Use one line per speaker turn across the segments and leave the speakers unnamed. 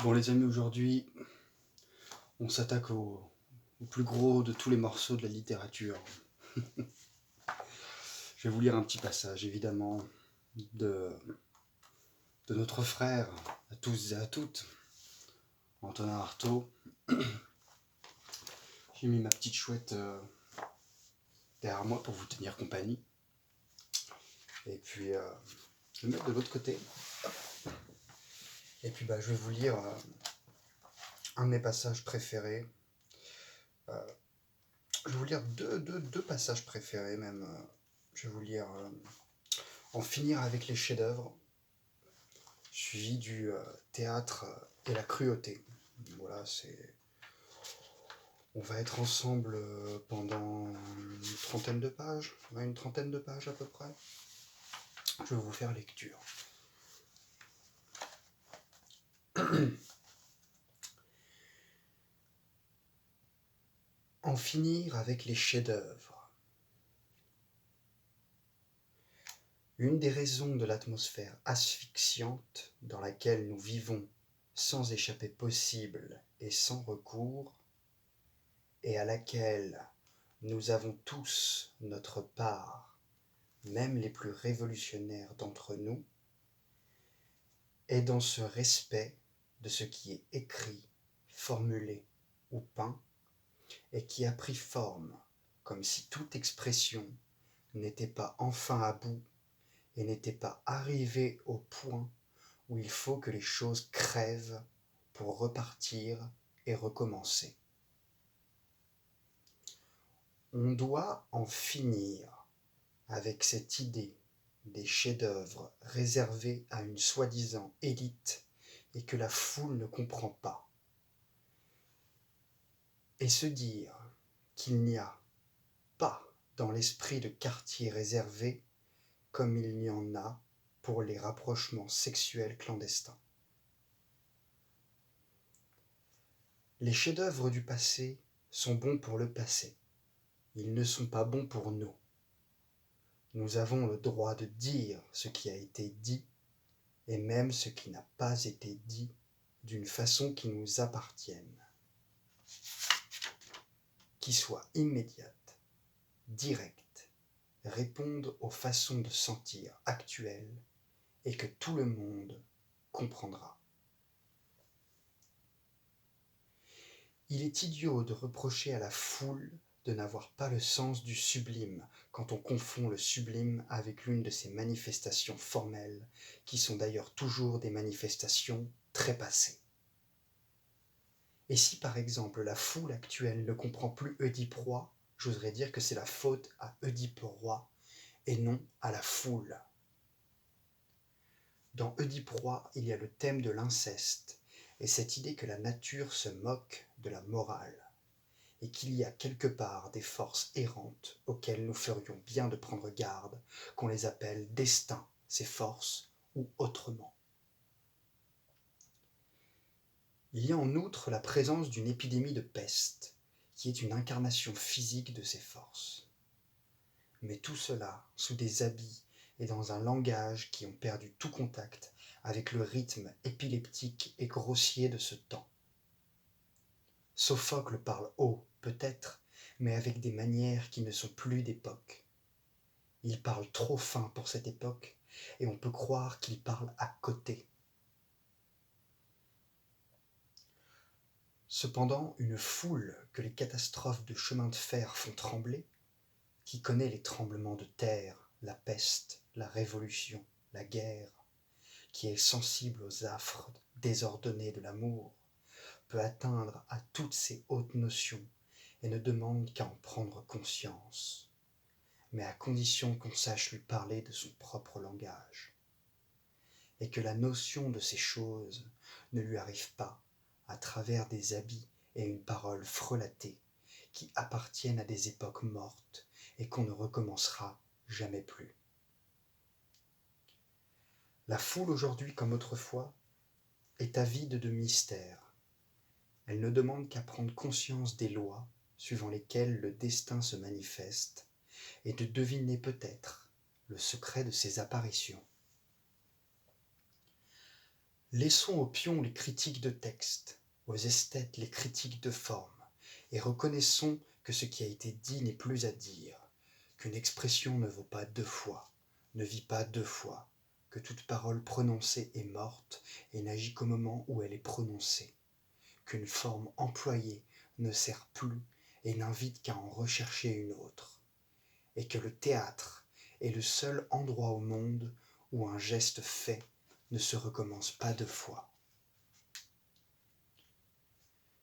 Bon les amis, aujourd'hui on s'attaque au plus gros de tous les morceaux de la littérature. Je vais vous lire un petit passage évidemment de notre frère à tous et à toutes, Antonin Artaud. J'ai mis ma petite chouette derrière moi pour vous tenir compagnie. Et puis je vais me mettre de l'autre côté. Et puis je vais vous lire un de mes passages préférés. Je vais vous lire deux passages préférés même. Je vais vous lire En finir avec les chefs-d'œuvre, suivi du théâtre et la cruauté. Voilà, on va être ensemble pendant une trentaine de pages, à peu près. Je vais vous faire lecture. En finir avec les chefs-d'œuvre. Une des raisons de l'atmosphère asphyxiante dans laquelle nous vivons sans échappée possible et sans recours, et à laquelle nous avons tous notre part, même les plus révolutionnaires d'entre nous, est dans ce respect de ce qui est écrit, formulé ou peint, et qui a pris forme, comme si toute expression n'était pas enfin à bout et n'était pas arrivée au point où il faut que les choses crèvent pour repartir et recommencer. On doit en finir avec cette idée des chefs-d'œuvre réservés à une soi-disant élite et que la foule ne comprend pas. Et se dire qu'il n'y a pas dans l'esprit de quartier réservé comme il n'y en a pour les rapprochements sexuels clandestins. Les chefs-d'œuvre du passé sont bons pour le passé. Ils ne sont pas bons pour nous. Nous avons le droit de dire ce qui a été dit et même ce qui n'a pas été dit d'une façon qui nous appartienne, qui soit immédiate, directe, réponde aux façons de sentir actuelles et que tout le monde comprendra. Il est idiot de reprocher à la foule de n'avoir pas le sens du sublime quand on confond le sublime avec l'une de ces manifestations formelles qui sont d'ailleurs toujours des manifestations trépassées. Et si par exemple la foule actuelle ne comprend plus Oedipe Roi, j'oserais dire que c'est la faute à Oedipe Roi et non à la foule. Dans Oedipe Roi, il y a le thème de l'inceste et cette idée que la nature se moque de la morale et qu'il y a quelque part des forces errantes auxquelles nous ferions bien de prendre garde, qu'on les appelle destin, ces forces, ou autrement. Il y a en outre la présence d'une épidémie de peste, qui est une incarnation physique de ces forces. Mais tout cela sous des habits et dans un langage qui ont perdu tout contact avec le rythme épileptique et grossier de ce temps. Sophocle parle haut, peut-être, mais avec des manières qui ne sont plus d'époque. Il parle trop fin pour cette époque, et on peut croire qu'il parle à côté. Cependant, une foule que les catastrophes de chemin de fer font trembler, qui connaît les tremblements de terre, la peste, la révolution, la guerre, qui est sensible aux affres désordonnés de l'amour, peut atteindre à toutes ces hautes notions et ne demande qu'à en prendre conscience, mais à condition qu'on sache lui parler de son propre langage, et que la notion de ces choses ne lui arrive pas à travers des habits et une parole frelatée qui appartiennent à des époques mortes et qu'on ne recommencera jamais plus. La foule aujourd'hui comme autrefois est avide de mystère. Elle ne demande qu'à prendre conscience des lois suivant lesquelles le destin se manifeste et de deviner peut-être le secret de ses apparitions. Laissons aux pions les critiques de texte, aux esthètes les critiques de forme, et reconnaissons que ce qui a été dit n'est plus à dire, qu'une expression ne vaut pas deux fois, ne vit pas deux fois, que toute parole prononcée est morte et n'agit qu'au moment où elle est prononcée, qu'une forme employée ne sert plus et n'invite qu'à en rechercher une autre, et que le théâtre est le seul endroit au monde où un geste fait ne se recommence pas deux fois.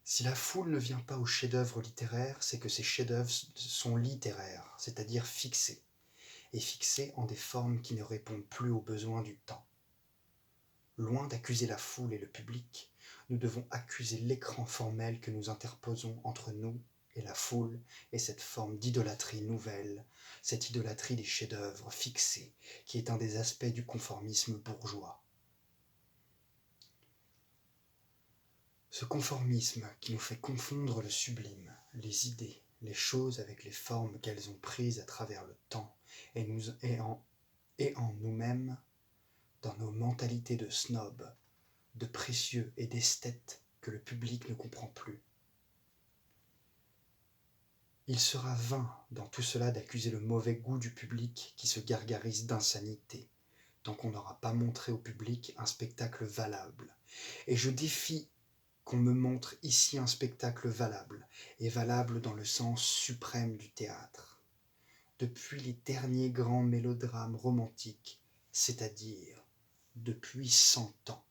Si la foule ne vient pas aux chefs-d'œuvre littéraires, c'est que ces chefs-d'œuvre sont littéraires, c'est-à-dire fixés, et fixés en des formes qui ne répondent plus aux besoins du temps. Loin d'accuser la foule et le public, nous devons accuser l'écran formel que nous interposons entre nous et la foule, et cette forme d'idolâtrie nouvelle, cette idolâtrie des chefs-d'œuvre fixés, qui est un des aspects du conformisme bourgeois. Ce conformisme qui nous fait confondre le sublime, les idées, les choses avec les formes qu'elles ont prises à travers le temps, et en nous-mêmes, dans nos mentalités de snobs, de précieux et d'esthètes que le public ne comprend plus. Il sera vain dans tout cela d'accuser le mauvais goût du public qui se gargarise d'insanité, tant qu'on n'aura pas montré au public un spectacle valable. Et je défie qu'on me montre ici un spectacle valable, et valable dans le sens suprême du théâtre. Depuis les derniers grands mélodrames romantiques, c'est-à-dire depuis 100 ans.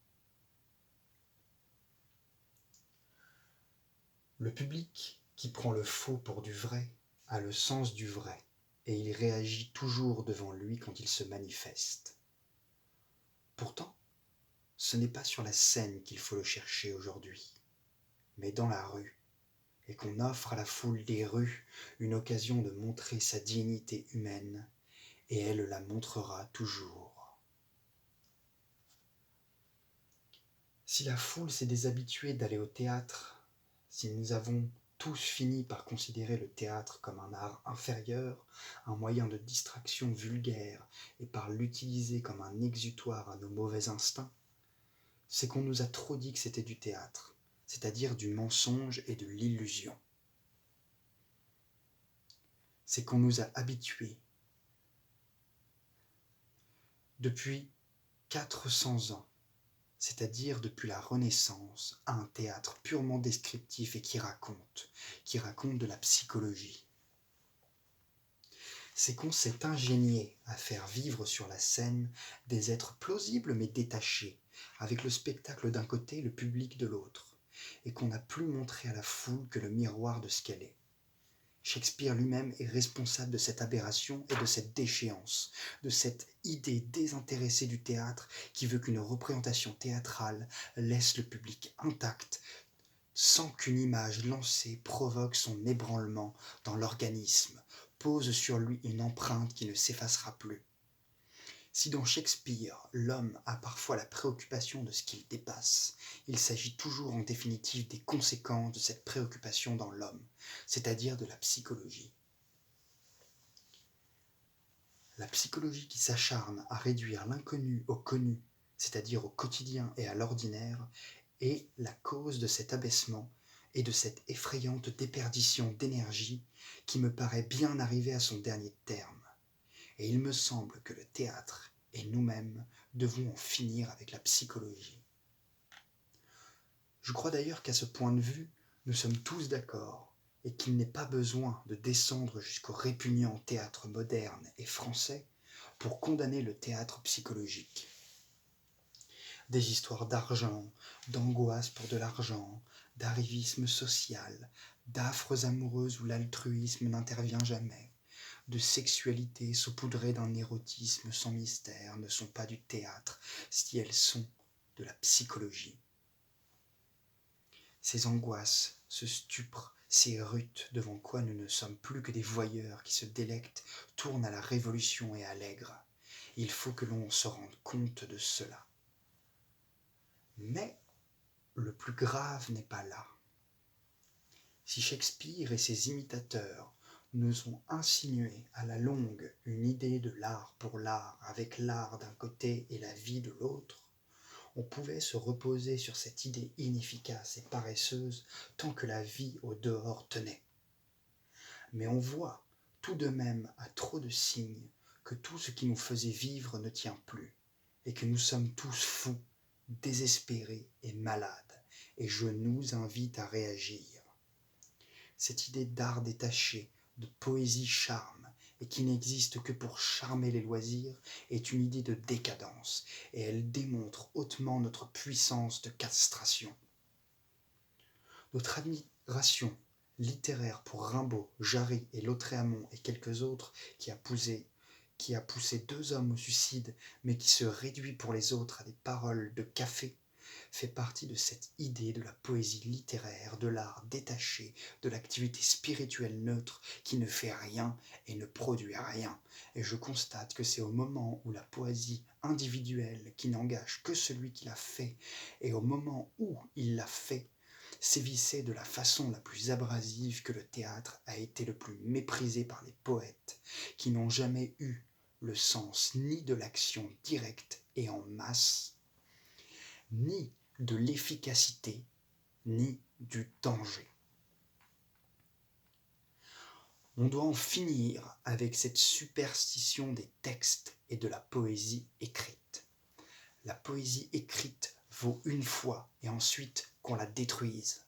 Le public, qui prend le faux pour du vrai, a le sens du vrai, et il réagit toujours devant lui quand il se manifeste. Pourtant, ce n'est pas sur la scène qu'il faut le chercher aujourd'hui, mais dans la rue, et qu'on offre à la foule des rues une occasion de montrer sa dignité humaine, et elle la montrera toujours. Si la foule s'est déshabituée d'aller au théâtre, si nous avons tous fini par considérer le théâtre comme un art inférieur, un moyen de distraction vulgaire, et par l'utiliser comme un exutoire à nos mauvais instincts, c'est qu'on nous a trop dit que c'était du théâtre, c'est-à-dire du mensonge et de l'illusion. C'est qu'on nous a habitués depuis 400 ans, c'est-à-dire depuis la Renaissance, à un théâtre purement descriptif et qui raconte de la psychologie. C'est qu'on s'est ingénié à faire vivre sur la scène des êtres plausibles mais détachés, avec le spectacle d'un côté, le public de l'autre, et qu'on n'a plus montré à la foule que le miroir de ce qu'elle est. Shakespeare lui-même est responsable de cette aberration et de cette déchéance, de cette idée désintéressée du théâtre qui veut qu'une représentation théâtrale laisse le public intact sans qu'une image lancée provoque son ébranlement dans l'organisme, pose sur lui une empreinte qui ne s'effacera plus. Si dans Shakespeare, l'homme a parfois la préoccupation de ce qu'il dépasse, il s'agit toujours en définitive des conséquences de cette préoccupation dans l'homme, c'est-à-dire de la psychologie. La psychologie qui s'acharne à réduire l'inconnu au connu, c'est-à-dire au quotidien et à l'ordinaire, est la cause de cet abaissement et de cette effrayante déperdition d'énergie qui me paraît bien arriver à son dernier terme. Et il me semble que le théâtre et nous-mêmes devons en finir avec la psychologie. Je crois d'ailleurs qu'à ce point de vue, nous sommes tous d'accord et qu'il n'est pas besoin de descendre jusqu'au répugnant théâtre moderne et français pour condamner le théâtre psychologique. Des histoires d'argent, d'angoisse pour de l'argent, d'arrivisme social, d'affres amoureuses où l'altruisme n'intervient jamais, de sexualité saupoudrée d'un érotisme sans mystère ne sont pas du théâtre si elles sont de la psychologie. Ces angoisses, ce stupre, ces rutes devant quoi nous ne sommes plus que des voyeurs qui se délectent, tournent à la révolution et à l'aigre. Il faut que l'on se rende compte de cela. Mais le plus grave n'est pas là. Si Shakespeare et ses imitateurs nous ont insinué à la longue une idée de l'art pour l'art, avec l'art d'un côté et la vie de l'autre, On pouvait se reposer sur cette idée inefficace et paresseuse tant que la vie au dehors tenait. Mais on voit tout de même à trop de signes que tout ce qui nous faisait vivre ne tient plus, et que nous sommes tous fous, désespérés et malades, et je nous invite à réagir. Cette idée d'art détaché, de poésie charme, et qui n'existe que pour charmer les loisirs, est une idée de décadence, et elle démontre hautement notre puissance de castration. Notre admiration littéraire pour Rimbaud, Jarry et Lautréamont et quelques autres qui a poussé 2 hommes au suicide, mais qui se réduit pour les autres à des paroles de café, fait partie de cette idée de la poésie littéraire, de l'art détaché, de l'activité spirituelle neutre qui ne fait rien et ne produit rien. Et je constate que c'est au moment où la poésie individuelle, qui n'engage que celui qui l'a fait, et au moment où il l'a fait, sévissait de la façon la plus abrasive, que le théâtre a été le plus méprisé par les poètes, qui n'ont jamais eu le sens ni de l'action directe et en masse, ni de l'efficacité, ni du danger. On doit en finir avec cette superstition des textes et de la poésie écrite. La poésie écrite vaut une fois et ensuite qu'on la détruise,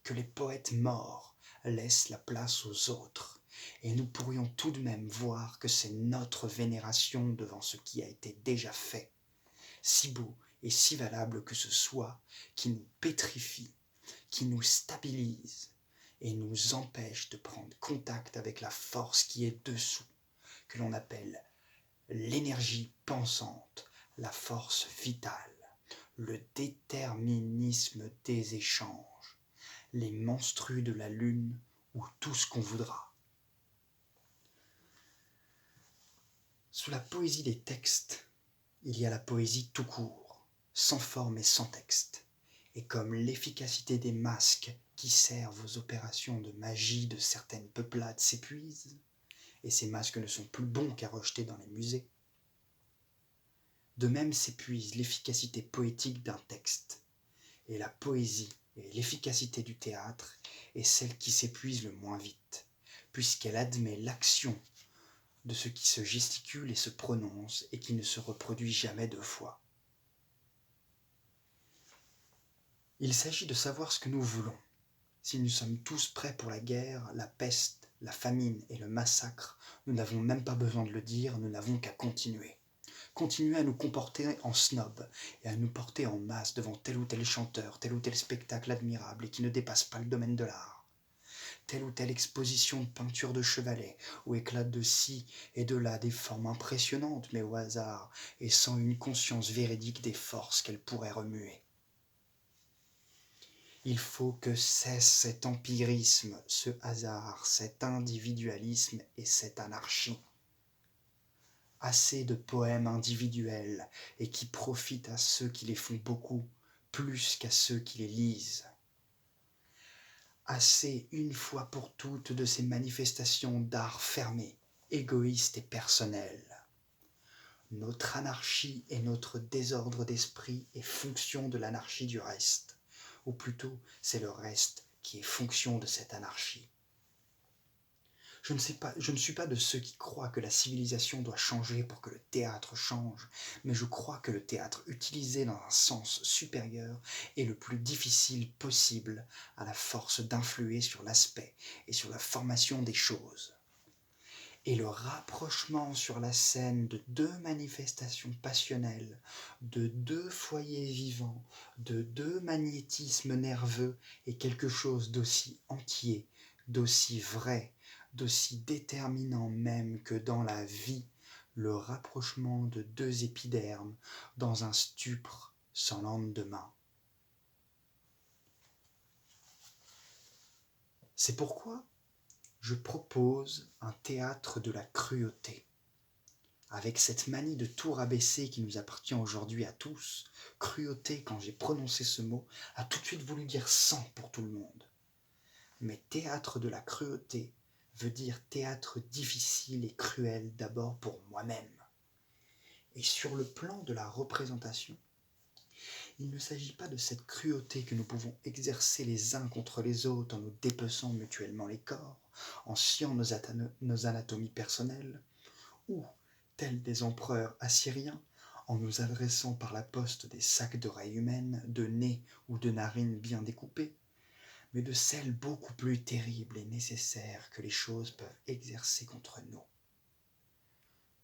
que les poètes morts laissent la place aux autres, et nous pourrions tout de même voir que c'est notre vénération devant ce qui a été déjà fait, si beau et si valable que ce soit, qui nous pétrifie, qui nous stabilise et nous empêche de prendre contact avec la force qui est dessous, que l'on appelle l'énergie pensante, la force vitale, le déterminisme des échanges, les menstrues de la lune ou tout ce qu'on voudra. Sous la poésie des textes, il y a la poésie tout court, sans forme et sans texte. Et comme l'efficacité des masques qui servent aux opérations de magie de certaines peuplades s'épuise, et ces masques ne sont plus bons qu'à rejeter dans les musées, de même s'épuise l'efficacité poétique d'un texte. Et la poésie et l'efficacité du théâtre est celle qui s'épuise le moins vite, puisqu'elle admet l'action de ce qui se gesticule et se prononce et qui ne se reproduit jamais 2 fois. Il s'agit de savoir ce que nous voulons. Si nous sommes tous prêts pour la guerre, la peste, la famine et le massacre, nous n'avons même pas besoin de le dire, nous n'avons qu'à continuer. Continuer à nous comporter en snob et à nous porter en masse devant tel ou tel chanteur, tel ou tel spectacle admirable et qui ne dépasse pas le domaine de l'art. Telle ou telle exposition de peinture de chevalet, où éclatent de ci et de là des formes impressionnantes, mais au hasard, et sans une conscience véridique des forces qu'elles pourraient remuer. Il faut que cesse cet empirisme, ce hasard, cet individualisme et cette anarchie. Assez de poèmes individuels et qui profitent à ceux qui les font beaucoup, plus qu'à ceux qui les lisent. Assez une fois pour toutes de ces manifestations d'art fermé, égoïste et personnel. Notre anarchie et notre désordre d'esprit est fonction de l'anarchie du reste, ou plutôt c'est le reste qui est fonction de cette anarchie. Je ne suis pas de ceux qui croient que la civilisation doit changer pour que le théâtre change, mais je crois que le théâtre utilisé dans un sens supérieur est le plus difficile possible à la force d'influer sur l'aspect et sur la formation des choses. Et le rapprochement sur la scène de 2 manifestations passionnelles, de 2 foyers vivants, de 2 magnétismes nerveux est quelque chose d'aussi entier, d'aussi vrai, d'aussi déterminant même que dans la vie, le rapprochement de 2 épidermes dans un stupre sans lendemain. C'est pourquoi je propose un théâtre de la cruauté. Avec cette manie de tout rabaisser qui nous appartient aujourd'hui à tous, cruauté, quand j'ai prononcé ce mot, a tout de suite voulu dire sang pour tout le monde. Mais théâtre de la cruauté veut dire théâtre difficile et cruel d'abord pour moi-même. Et sur le plan de la représentation, Il ne s'agit pas de cette cruauté que nous pouvons exercer les uns contre les autres en nous dépeçant mutuellement les corps, en sciant nos anatomies personnelles, ou, tels des empereurs assyriens, en nous adressant par la poste des sacs d'oreilles humaines, de nez ou de narines bien découpés, mais de celle beaucoup plus terrible et nécessaire que les choses peuvent exercer contre nous.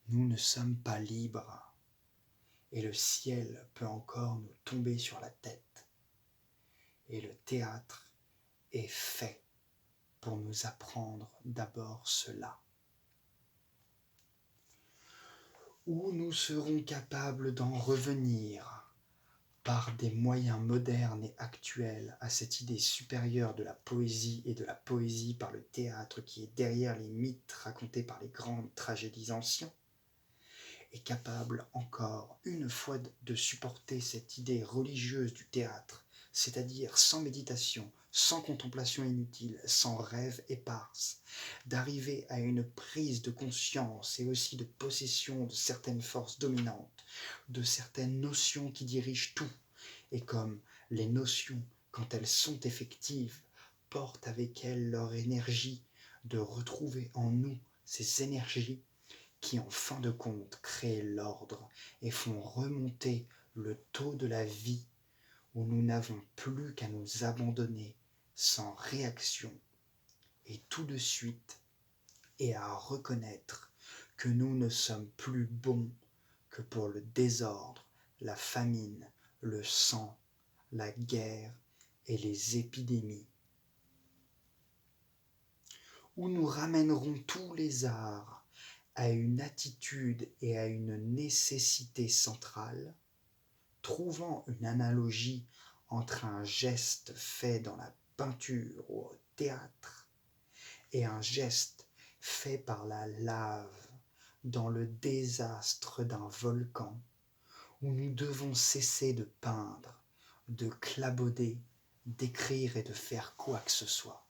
Nous ne sommes pas libres, et le ciel peut encore nous tomber sur la tête. Et le théâtre est fait pour nous apprendre d'abord cela. Où nous serons capables d'en revenir par des moyens modernes et actuels à cette idée supérieure de la poésie et de la poésie par le théâtre qui est derrière les mythes racontés par les grandes tragédies anciennes, est capable encore une fois de supporter cette idée religieuse du théâtre, c'est-à-dire sans méditation, sans contemplation inutile, sans rêve éparse, d'arriver à une prise de conscience et aussi de possession de certaines forces dominantes, de certaines notions qui dirigent tout, et comme les notions, quand elles sont effectives, portent avec elles leur énergie, de retrouver en nous ces énergies qui en fin de compte créent l'ordre et font remonter le taux de la vie où nous n'avons plus qu'à nous abandonner sans réaction et tout de suite et à reconnaître que nous ne sommes plus bons que pour le désordre, la famine, le sang, la guerre et les épidémies. Où nous ramènerons tous les arts à une attitude et à une nécessité centrale, trouvant une analogie entre un geste fait dans la peinture ou au théâtre et un geste fait par la lave dans le désastre d'un volcan, où nous devons cesser de peindre, de clabauder, d'écrire et de faire quoi que ce soit.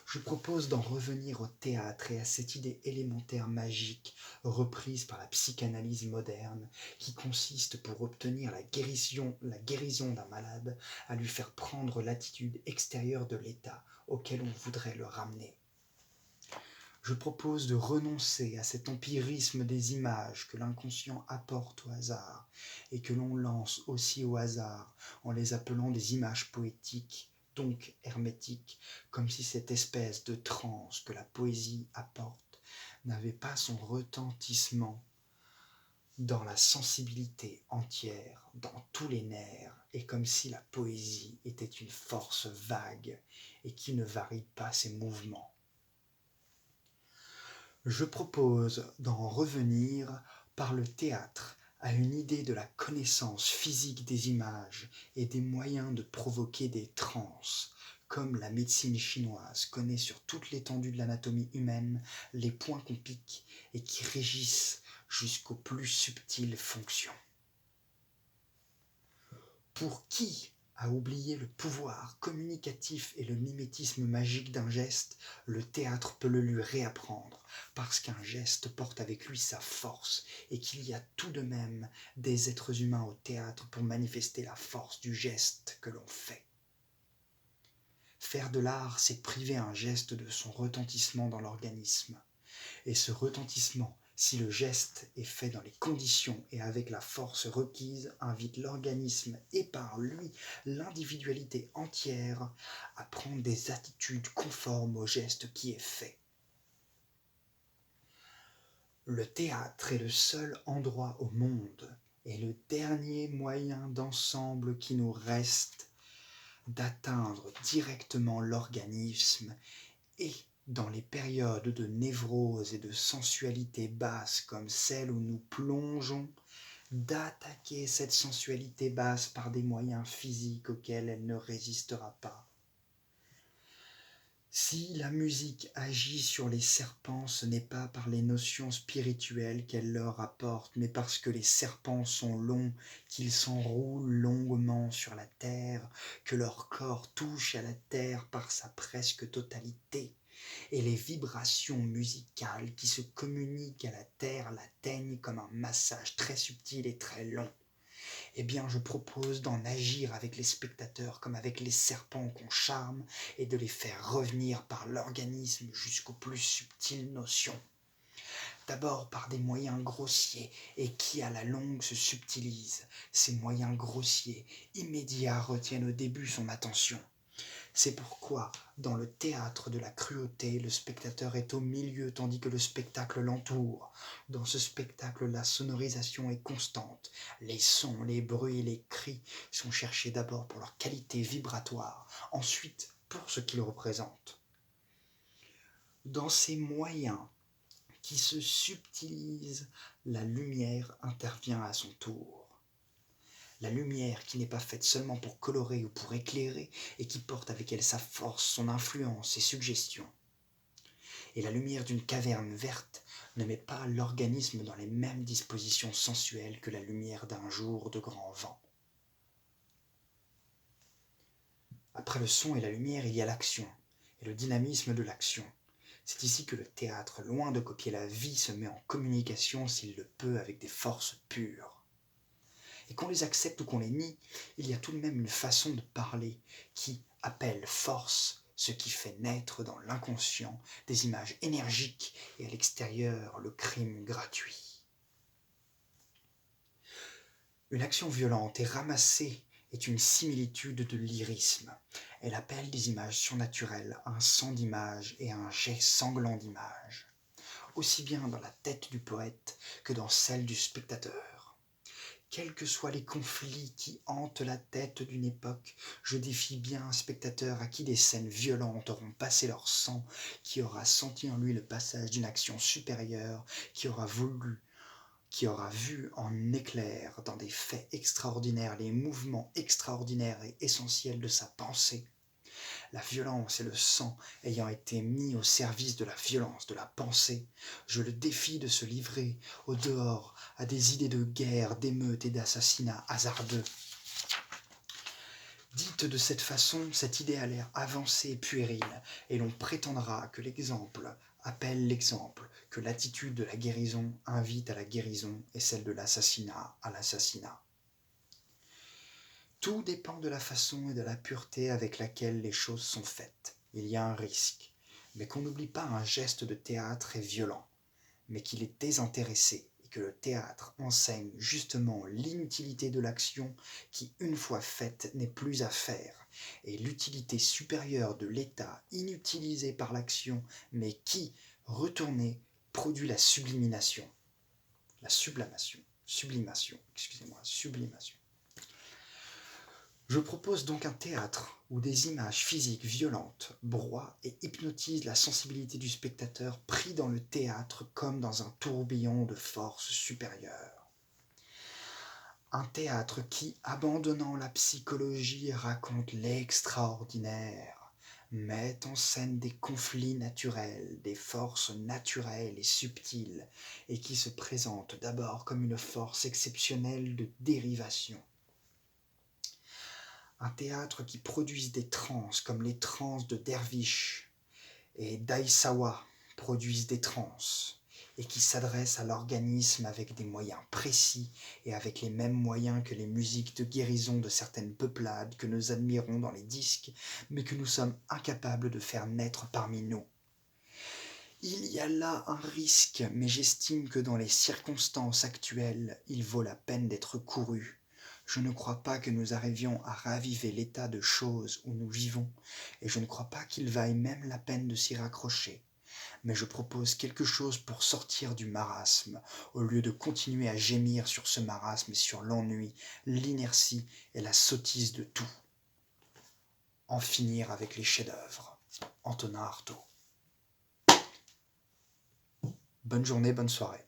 Je propose d'en revenir au théâtre et à cette idée élémentaire magique reprise par la psychanalyse moderne qui consiste pour obtenir la guérison d'un malade à lui faire prendre l'attitude extérieure de l'état auquel on voudrait le ramener. Je propose de renoncer à cet empirisme des images que l'inconscient apporte au hasard et que l'on lance aussi au hasard en les appelant des images poétiques, donc hermétiques, comme si cette espèce de transe que la poésie apporte n'avait pas son retentissement dans la sensibilité entière, dans tous les nerfs, et comme si la poésie était une force vague et qui ne varie pas ses mouvements. Je propose d'en revenir par le théâtre à une idée de la connaissance physique des images et des moyens de provoquer des transes, comme la médecine chinoise connaît sur toute l'étendue de l'anatomie humaine les points qu'on pique et qui régissent jusqu'aux plus subtiles fonctions. Pour qui a oublié le pouvoir communicatif et le mimétisme magique d'un geste, le théâtre peut le lui réapprendre, parce qu'un geste porte avec lui sa force, et qu'il y a tout de même des êtres humains au théâtre pour manifester la force du geste que l'on fait. Faire de l'art, c'est priver un geste de son retentissement dans l'organisme. Et ce retentissement, si le geste est fait dans les conditions et avec la force requise, invite l'organisme et par lui l'individualité entière à prendre des attitudes conformes au geste qui est fait. Le théâtre est le seul endroit au monde et le dernier moyen d'ensemble qui nous reste d'atteindre directement l'organisme et dans les périodes de névrose et de sensualité basse comme celle où nous plongeons, d'attaquer cette sensualité basse par des moyens physiques auxquels elle ne résistera pas. Si la musique agit sur les serpents, ce n'est pas par les notions spirituelles qu'elle leur apporte, mais parce que les serpents sont longs, qu'ils s'enroulent longuement sur la terre, que leur corps touche à la terre par sa presque totalité. Et les vibrations musicales qui se communiquent à la terre l'atteignent comme un massage très subtil et très long. eh bien je propose d'en agir avec les spectateurs comme avec les serpents qu'on charme et de les faire revenir par l'organisme jusqu'aux plus subtiles notions. D'abord par des moyens grossiers et qui à la longue se subtilisent. Ces moyens grossiers, immédiats, retiennent au début son attention. C'est pourquoi, dans le théâtre de la cruauté, le spectateur est au milieu tandis que le spectacle l'entoure. Dans ce spectacle, la sonorisation est constante. Les sons, les bruits, les cris sont cherchés d'abord pour leur qualité vibratoire, ensuite pour ce qu'ils représentent. Dans ces moyens qui se subtilisent, la lumière intervient à son tour. La lumière qui n'est pas faite seulement pour colorer ou pour éclairer et qui porte avec elle sa force, son influence, ses suggestions. Et la lumière d'une caverne verte ne met pas l'organisme dans les mêmes dispositions sensuelles que la lumière d'un jour de grand vent. Après le son et la lumière, il y a l'action et le dynamisme de l'action. C'est ici que le théâtre, loin de copier la vie, se met en communication s'il le peut avec des forces pures. Et qu'on les accepte ou qu'on les nie, il y a tout de même une façon de parler qui appelle force, ce qui fait naître dans l'inconscient des images énergiques et à l'extérieur le crime gratuit. Une action violente et ramassée est une similitude de lyrisme. Elle appelle des images surnaturelles, un sang d'images et un jet sanglant d'images, aussi bien dans la tête du poète que dans celle du spectateur. Quels que soient les conflits qui hantent la tête d'une époque, je défie bien un spectateur à qui des scènes violentes auront passé leur sang, qui aura senti en lui le passage d'une action supérieure, qui aura vu en éclair dans des faits extraordinaires les mouvements extraordinaires et essentiels de sa pensée. La violence et le sang ayant été mis au service de la violence de la pensée, je le défie de se livrer au dehors à des idées de guerre, d'émeute et d'assassinat hasardeux. Dite de cette façon, cette idée a l'air avancée et puérile, et l'on prétendra que l'exemple appelle l'exemple, que l'attitude de la guérison invite à la guérison et celle de l'assassinat à l'assassinat. Tout dépend de la façon et de la pureté avec laquelle les choses sont faites. Il y a un risque, mais qu'on n'oublie pas un geste de théâtre est violent, mais qu'il est désintéressé et que le théâtre enseigne justement l'inutilité de l'action qui, une fois faite, n'est plus à faire, et l'utilité supérieure de l'état inutilisé par l'action, mais qui, retourné, produit la sublimation. Sublimation. Je propose donc un théâtre où des images physiques violentes broient et hypnotisent la sensibilité du spectateur pris dans le théâtre comme dans un tourbillon de forces supérieures. Un théâtre qui, abandonnant la psychologie, raconte l'extraordinaire, met en scène des conflits naturels, des forces naturelles et subtiles, et qui se présente d'abord comme une force exceptionnelle de dérivation. Un théâtre qui produise des transes comme les transes de Dervish et d'Aisawa produisent des transes et qui s'adresse à l'organisme avec des moyens précis et avec les mêmes moyens que les musiques de guérison de certaines peuplades que nous admirons dans les disques mais que nous sommes incapables de faire naître parmi nous. Il y a là un risque, mais j'estime que dans les circonstances actuelles, il vaut la peine d'être couru. Je ne crois pas que nous arrivions à raviver l'état de choses où nous vivons, et je ne crois pas qu'il vaille même la peine de s'y raccrocher. Mais je propose quelque chose pour sortir du marasme, au lieu de continuer à gémir sur ce marasme et sur l'ennui, l'inertie et la sottise de tout. En finir avec les chefs-d'œuvre. Antonin Artaud. Bonne journée, bonne soirée.